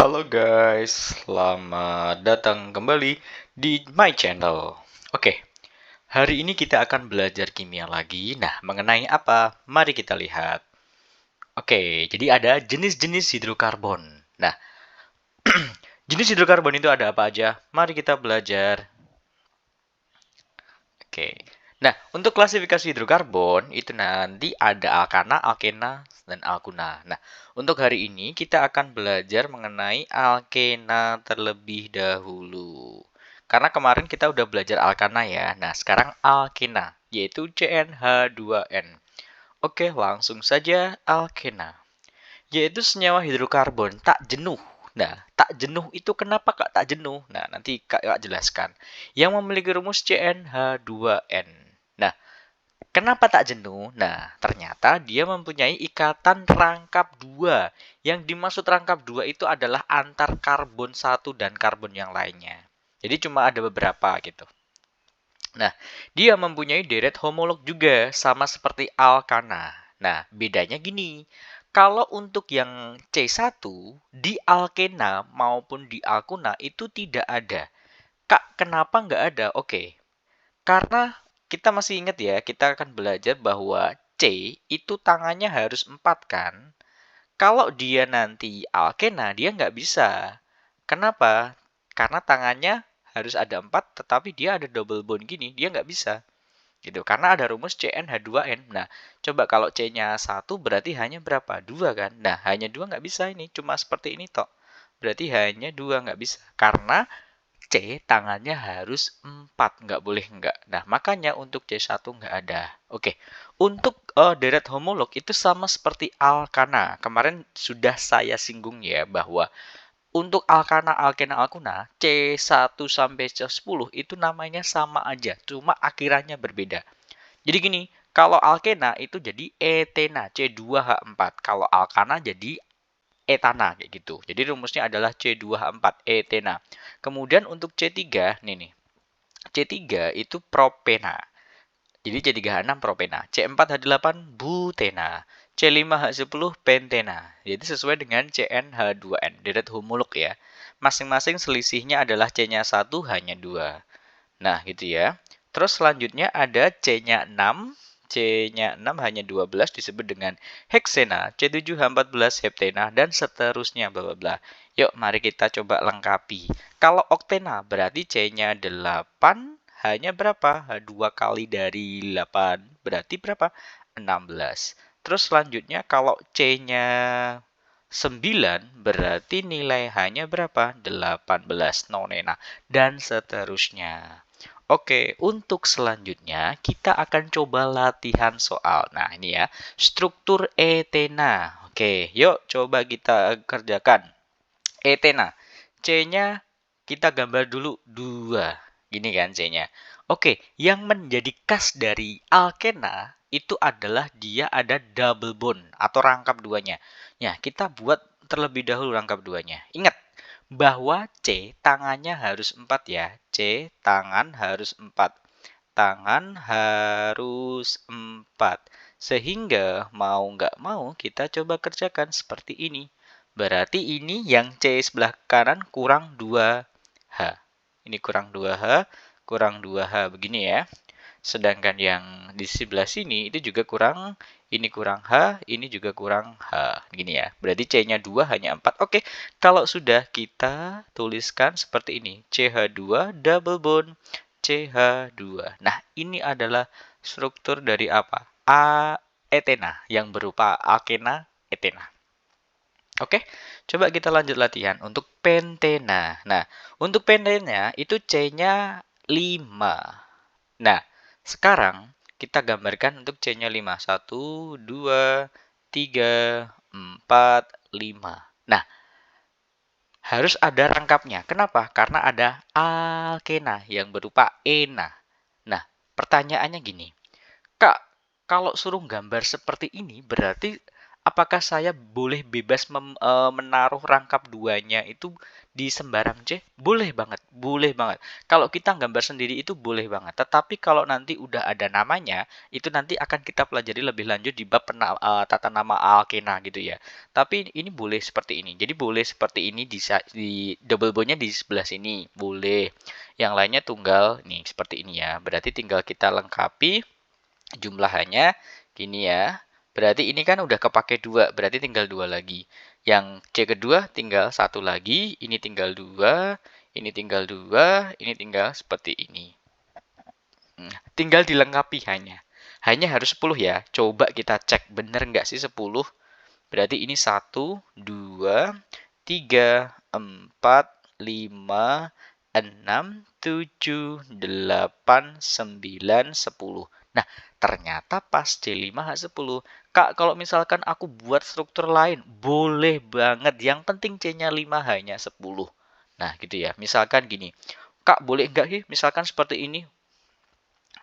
Halo guys, selamat datang kembali di my channel. Oke, hari ini kita akan belajar kimia lagi. Nah, mengenai apa? Mari kita lihat. Oke, jadi ada jenis-jenis hidrokarbon. Nah, jenis hidrokarbon itu ada apa aja? Mari kita belajar. Oke. Nah, untuk klasifikasi hidrokarbon itu nanti ada alkana, alkena, dan alkuna. Nah, untuk hari ini kita akan belajar mengenai alkena terlebih dahulu. Karena kemarin kita udah belajar alkana ya. Nah, sekarang alkena, yaitu CnH2n. Oke, langsung saja alkena. Yaitu senyawa hidrokarbon tak jenuh. Nah, tak jenuh itu kenapa Kak tak jenuh? Nah, nanti Kak jelaskan. Yang memiliki rumus CnH2n. Nah, kenapa tak jenuh? Nah, ternyata dia mempunyai ikatan rangkap 2. Yang dimaksud rangkap 2 itu adalah antar karbon satu dan karbon yang lainnya. Jadi cuma ada beberapa gitu. Nah, dia mempunyai deret homolog juga, sama seperti alkana. Nah, bedanya gini. Kalau untuk yang C1, di alkena maupun di alkuna itu tidak ada. Kak, kenapa nggak ada? Oke, karena kita masih ingat ya, kita akan belajar bahwa C itu tangannya harus 4 kan? Kalau dia nanti alkena, dia nggak bisa. Kenapa? Karena tangannya harus ada 4, tetapi dia ada double bond gini, dia nggak bisa. Gitu, karena ada rumus CnH2n. Nah, coba kalau C-nya 1 berarti hanya berapa? 2 kan? Nah, hanya 2 nggak bisa ini, cuma seperti ini toh. Berarti hanya 2 nggak bisa. Karena C tangannya harus 4, nggak boleh nggak. Nah, makanya untuk C1 nggak ada. Oke, untuk deret homolog itu sama seperti alkana. Kemarin sudah saya singgung ya bahwa untuk alkana, alkena, alkuna, C1 sampai C10 itu namanya sama aja, cuma akhirannya berbeda. Jadi gini, kalau alkena itu jadi etena, C2H4. Kalau alkana jadi etana kayak gitu. Jadi rumusnya adalah C2H4 etena. Kemudian untuk C3, nih. C3 itu propena. Jadi C3H6 propena, C4H8 butena, C5H10 pentena. Jadi sesuai dengan CnH2n, deret homolog ya. Masing-masing selisihnya adalah C-nya 1 hanya 2. Nah, gitu ya. Terus selanjutnya ada C-nya 6. C-nya 6 hanya 12 disebut dengan heksena, C7H14 heptena, dan seterusnya bla bla bla. Yuk, mari kita coba lengkapi. Kalau oktena berarti C-nya 8 hanya berapa? 2 kali dari 8 berarti berapa? 16. Terus selanjutnya kalau C-nya 9 berarti nilai hanya berapa? 18 nonena dan seterusnya. Oke, untuk selanjutnya kita akan coba latihan soal. Nah, ini ya, struktur etena. Oke, yuk coba kita kerjakan. Etena. C-nya kita gambar dulu 2. Gini kan C-nya. Oke, yang menjadi khas dari alkena itu adalah dia ada double bond atau rangkap duanya. Ya, kita buat terlebih dahulu rangkap duanya. Ingat bahwa C tangannya harus 4 ya. C tangan harus 4. Tangan harus 4. Sehingga mau nggak mau kita coba kerjakan seperti ini. Berarti ini yang C sebelah kanan kurang 2H. Ini kurang 2H, kurang 2H begini ya. Sedangkan yang di sebelah sini itu juga kurang, ini kurang H, ini juga kurang H. Gini ya. Berarti C-nya 2 hanya 4. Oke, kalau sudah kita tuliskan seperti ini. CH2 double bond CH2. Nah, ini adalah struktur dari apa? Etena yang berupa alkena etena. Oke, coba kita lanjut latihan untuk pentena. Nah, untuk pentena itu C-nya 5. Nah, sekarang kita gambarkan untuk C-nya 5. 1, 2, 3, 4, 5. Nah, harus ada rangkapnya. Kenapa? Karena ada alkena yang berupa ena. Nah, pertanyaannya gini. Kak, kalau suruh gambar seperti ini berarti apakah saya boleh bebas menaruh rangkap 2-nya itu di sembarang C? Boleh banget, boleh banget. Kalau kita gambar sendiri itu boleh banget. Tetapi kalau nanti udah ada namanya, itu nanti akan kita pelajari lebih lanjut di bab tata nama alkena gitu ya. Tapi ini boleh seperti ini. Jadi boleh seperti ini di double bond-nya di sebelah sini, boleh. Yang lainnya tunggal, nih seperti ini ya. Berarti tinggal kita lengkapi jumlahannya gini ya. Berarti ini kan udah kepake 2, berarti tinggal 2 lagi. Yang C kedua tinggal 1 lagi, ini tinggal 2, ini tinggal 2, ini tinggal seperti ini. Tinggal dilengkapi hanya. Hanya harus 10 ya. Coba kita cek bener nggak sih 10. Berarti ini 1, 2, 3, 4, 5, 6, 7, 8, 9, 10. Nah, ternyata pas C5H10. Kak, kalau misalkan aku buat struktur lain, boleh banget. Yang penting C-nya 5, hanya 10. Nah, gitu ya. Misalkan gini. Kak, boleh nggak sih? Misalkan seperti ini.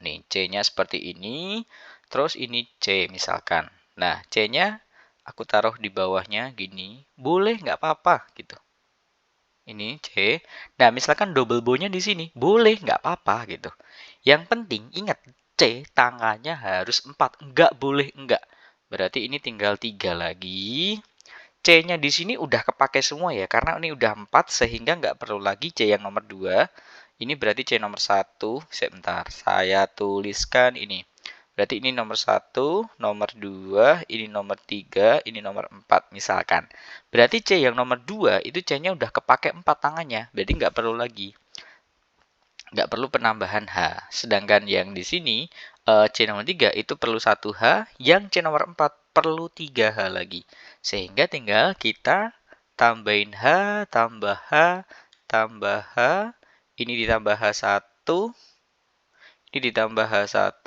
Nih, C-nya seperti ini. Terus ini C misalkan. Nah, C-nya aku taruh di bawahnya gini. Boleh, nggak apa-apa gitu. Ini C. Nah, misalkan double bow-nya di sini. Boleh, nggak apa-apa gitu. Yang penting, ingat, C tangannya harus 4. Nggak boleh enggak. Berarti ini tinggal 3 lagi. C-nya di sini udah kepake semua ya. Karena ini udah 4, sehingga nggak perlu lagi C yang nomor 2. Ini berarti C nomor 1. Sebentar, saya tuliskan ini. Berarti ini nomor 1, nomor 2, ini nomor 3, ini nomor 4 misalkan. Berarti C yang nomor 2 itu C-nya udah kepake 4 tangannya. Berarti nggak perlu lagi. Nggak perlu penambahan H. Sedangkan yang di sini C nomor 3 itu perlu 1 H, yang C nomor 4 perlu 3 H lagi. Sehingga tinggal kita tambahin H, tambah H, tambah H, ini ditambah H1, ini ditambah H1,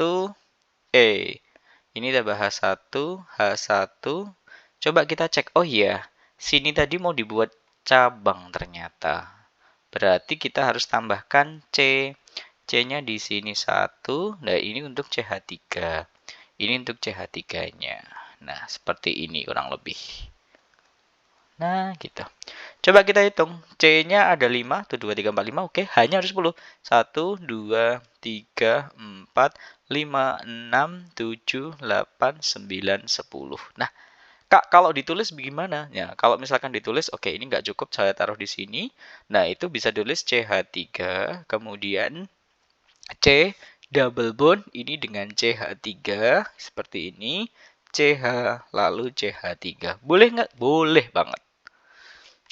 ini tambah H1, H1. Coba kita cek. Oh iya, sini tadi mau dibuat cabang ternyata. Berarti kita harus tambahkan C. C-nya di sini 1. Nah, ini untuk CH3. Ini untuk CH3-nya. Nah, seperti ini kurang lebih. Nah, gitu. Coba kita hitung. C-nya ada 5. 1, 2, 3, 4, 5. Oke, hanya harus 10. 1, 2, 3, 4, 5, 6, 7, 8, 9, 10. Nah, Kak, kalau ditulis bagaimana? Ya, kalau misalkan ditulis, oke, ini nggak cukup, saya taruh di sini. Nah, itu bisa tulis CH3, kemudian C double bond, ini dengan CH3, seperti ini. CH, lalu CH3. Boleh nggak? Boleh banget.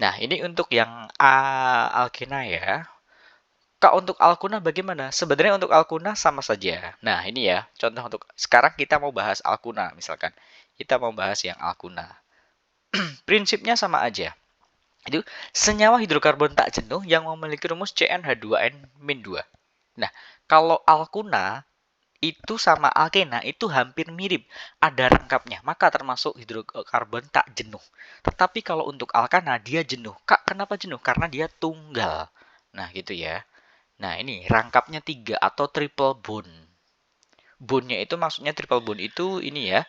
Nah, ini untuk yang alkena ya. Kak, untuk alkuna bagaimana? Sebenarnya untuk alkuna sama saja. Nah, ini ya, contoh untuk sekarang kita mau bahas alkuna, misalkan. Kita mau bahas yang alkuna. Prinsipnya sama aja. Itu senyawa hidrokarbon tak jenuh yang memiliki rumus CnH2n-2. Nah, kalau alkuna itu sama alkena itu hampir mirip, ada rangkapnya, maka termasuk hidrokarbon tak jenuh. Tetapi kalau untuk alkana dia jenuh. Kak, kenapa jenuh? Karena dia tunggal. Nah, gitu ya. Nah, ini rangkapnya 3 atau triple bond. Bondnya itu maksudnya triple bond itu ini ya,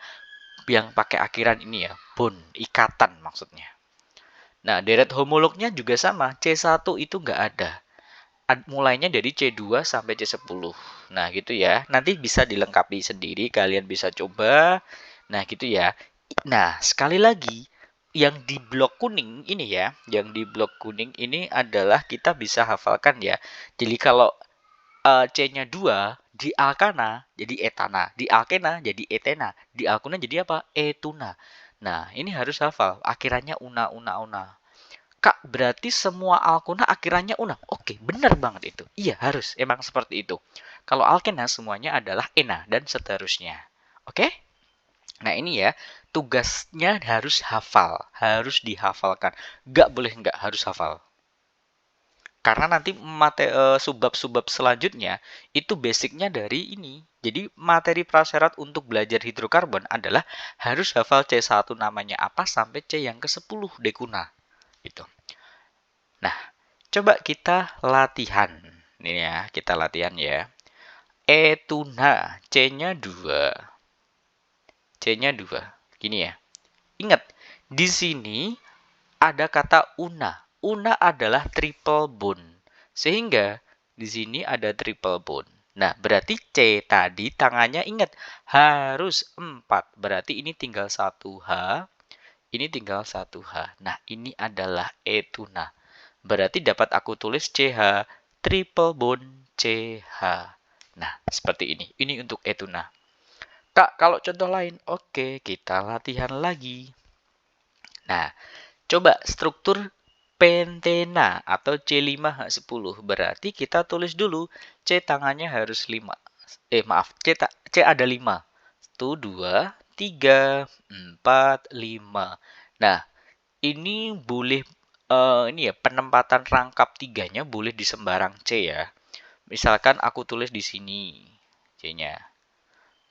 yang pakai akhiran ini ya, bond, ikatan maksudnya. Nah, deret homolognya juga sama, C1 itu nggak ada. Mulainya dari C2 sampai C10. Nah, gitu ya. Nanti bisa dilengkapi sendiri, kalian bisa coba. Nah, gitu ya. Nah, sekali lagi, yang di blok kuning ini ya, yang di blok kuning ini adalah kita bisa hafalkan ya. Jadi kalau C-nya 2, di alkana jadi etana, di alkena jadi etena, di alkuna jadi apa? Etuna. Nah, ini harus hafal. Akhirannya una, una, una. Kak, berarti semua alkuna akhirannya una. Oke, benar banget itu. Iya, harus. Emang seperti itu. Kalau alkena semuanya adalah ena dan seterusnya. Oke? Nah, ini ya. Tugasnya harus hafal. Harus dihafalkan. Gak boleh nggak harus hafal. Karena nanti subbab-subbab selanjutnya itu basicnya dari ini. Jadi materi prasyarat untuk belajar hidrokarbon adalah harus hafal C1 namanya apa sampai C yang ke-10 dekuna. Gitu. Nah, coba kita latihan. Ini ya, kita latihan ya. Etuna, C-nya 2. C-nya 2. Gini ya. ingat, di sini ada kata una. Una adalah triple bond. Sehingga di sini ada triple bond. Nah, berarti C tadi tangannya ingat harus 4. Berarti ini tinggal 1H, ini tinggal 1H. Nah, ini adalah etuna. Berarti dapat aku tulis CH triple bond CH. Nah, seperti ini. Ini untuk etuna. Kak, kalau contoh lain, oke, kita latihan lagi. Nah, coba struktur pentena atau C5H10. Berarti kita tulis dulu C tangannya harus 5. Maaf, C ada 5. 1, 2, 3, 4, 5. Nah, ini boleh ini ya penempatan rangkap tiganya boleh di sembarang C ya. Misalkan aku tulis di sini C-nya.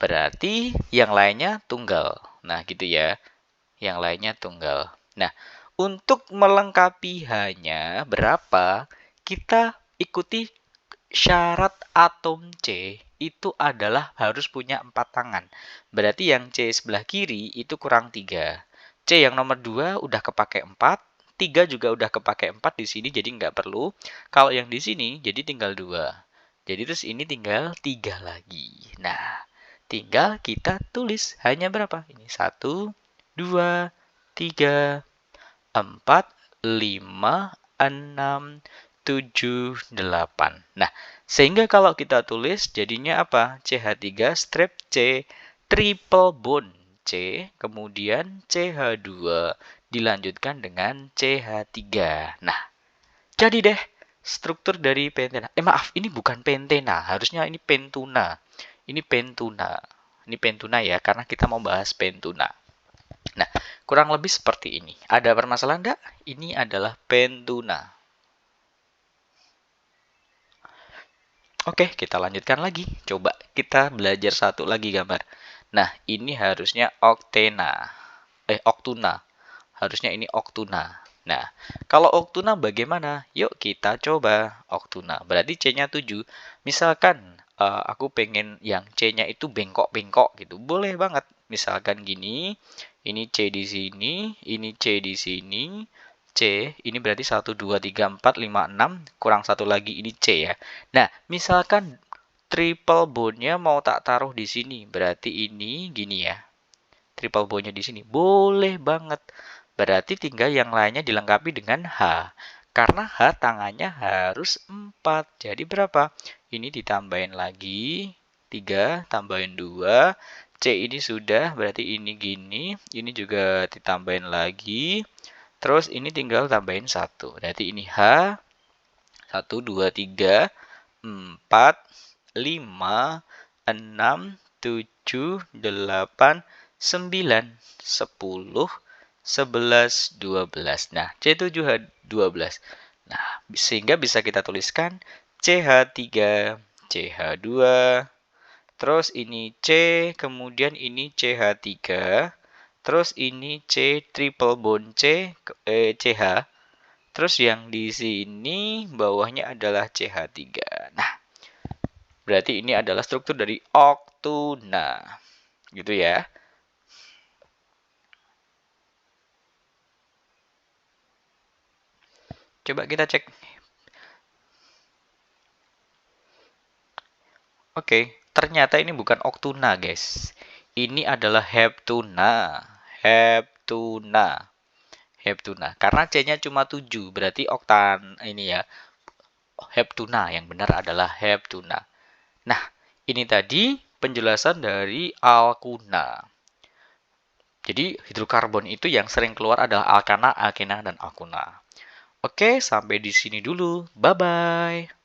Berarti yang lainnya tunggal. Nah, gitu ya. Yang lainnya tunggal. Nah, untuk melengkapi H-nya berapa, kita ikuti syarat atom C itu adalah harus punya 4 tangan. Berarti yang C sebelah kiri itu kurang 3. C yang nomor 2 udah kepake 4. 3 juga udah kepake 4 di sini, jadi nggak perlu. Kalau yang di sini, jadi tinggal 2. Jadi terus ini tinggal 3 lagi. Nah, tinggal kita tulis hanya berapa? Ini 1, 2, 3, 4, 5, 6, 7, 8. Nah, sehingga kalau kita tulis jadinya apa? CH3 strip C triple bond C, kemudian CH2 dilanjutkan dengan CH3. Nah, jadi deh struktur dari pentena. Maaf, ini bukan pentena, harusnya ini pentuna. Ini pentuna. Ini pentuna ya, karena kita mau bahas pentuna. Nah, kurang lebih seperti ini. Ada permasalahan enggak? Ini adalah pentuna. Oke, kita lanjutkan lagi. Coba kita belajar satu lagi gambar. Nah, ini harusnya oktena. Oktuna. Harusnya ini oktuna. Nah, kalau oktuna bagaimana? Yuk kita coba oktuna. Berarti C-nya 7. Misalkan aku pengen yang C-nya itu bengkok-bengkok gitu. Boleh banget. Misalkan gini, ini C di sini, ini C di sini, C, ini berarti 1, 2, 3, 4, 5, 6, kurang satu lagi, ini C ya. Nah, misalkan triple bond-nya mau tak taruh di sini, berarti ini gini ya. Triple bond-nya di sini, boleh banget. Berarti tinggal yang lainnya dilengkapi dengan H. Karena H tangannya harus 4. Jadi berapa? Ini ditambahin lagi, 3, tambahin 2. C ini sudah, berarti ini gini. Ini juga ditambahin lagi. Terus ini tinggal tambahin 1. Berarti ini H. 1, 2, 3, 4, 5, 6, 7, 8, 9, 10, 11, 12. Nah, C7H12. Nah, sehingga bisa kita tuliskan CH3, CH2, terus ini C, kemudian ini CH3, terus ini C triple bond CH, terus yang di sini bawahnya adalah CH3. Nah, berarti ini adalah struktur dari oktuna. Gitu ya. Coba kita cek. Oke, ternyata ini bukan oktuna, guys. Ini adalah heptuna. Heptuna. Heptuna. Karena C-nya cuma 7, berarti oktan ini ya. Heptuna, yang benar adalah heptuna. Nah, ini tadi penjelasan dari alkuna. Jadi, hidrokarbon itu yang sering keluar adalah alkana, alkena, dan alkuna. Oke, sampai di sini dulu. Bye-bye.